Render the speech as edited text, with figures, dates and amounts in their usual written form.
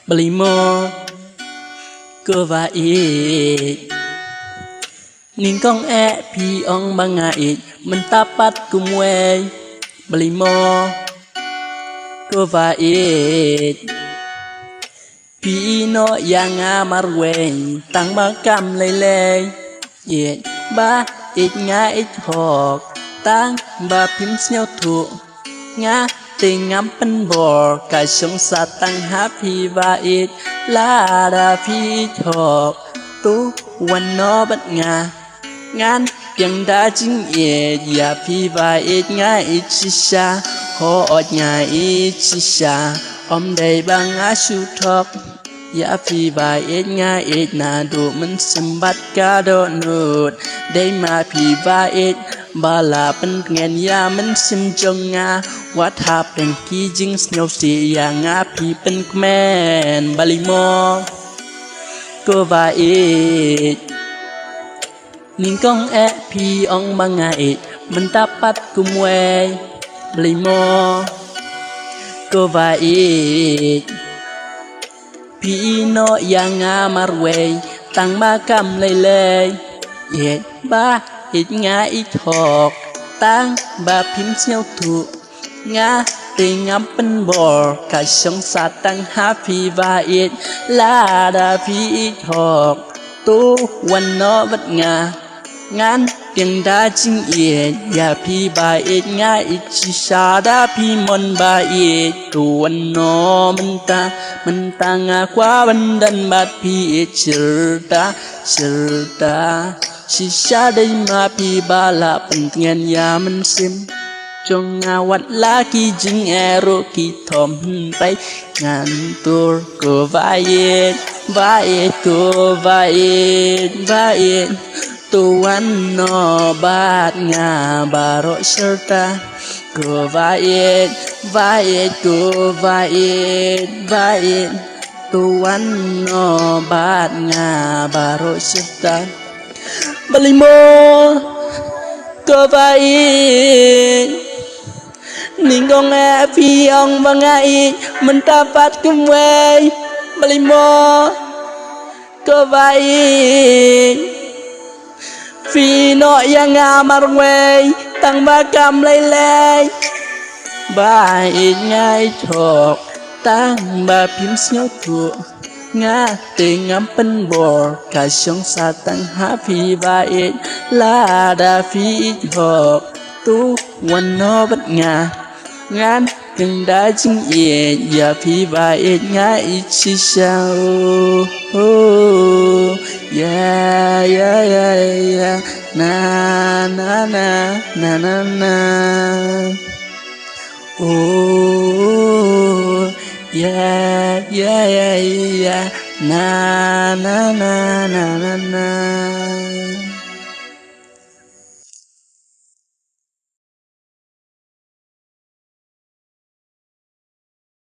beli mo cơ và ít nín con pi ong bang ngait mentapat kumwe beli mo cơ và ít pi no yang amarwen tang ba cam lele yet ba ít nga ít hok tang ba pim sneo thu nga tình ngắm phân bò cái sống sa tăng happy và ít la đà phi thọ tuวันnó bất ngà ngàn tiếng đã chính ye ya phi và ít ngà ít chi sa ho ngà ít chi sa đây bang asu thọ ya phi và ít ngà ít na du mình xem bắt cá đo nốt đây mà phi và ít bala pengen ya men sim jonga what happened ki jing snow si ya ngapi pen kmen balimo ko va it ning kong pi ong mangai mentapat kumwe balimo ko va it pi no yang amarwe tang makam lele ye ba ít nga ít hok tang ba phim nhau thụ nga tình ngắm bên bò cả sống sa tăng happy và ít la đà phi ít hok tuวันnó bất ngà ngàn tiếng đa chính yên ya phi ba ít nga ít chi sa đa phi mon ba ít tuวันnó mình ta nga quá bên đan ba phi ít chữ ta Sisa day mapi bala pentingan ya mensim Jong ngawat lagi jeng ero ki thom tay ngantur ko vayet tuan no bat nga baro serta ko vayet tuan no bat nga baro serta beli mo cơ vai ninggong pi ong bangai mentapat kumwe beli mo cơ vai phi no yang amarwe tang bakam lele bai ngai thok tang ba phim snyo thu nga tình ngắm phân bò cả sống sa tăng happy và ít la đà phi hộp tuวันnó bất ngà ngàn từng đã chính ye ya phi và ít nga ít chi sao ya na yeah na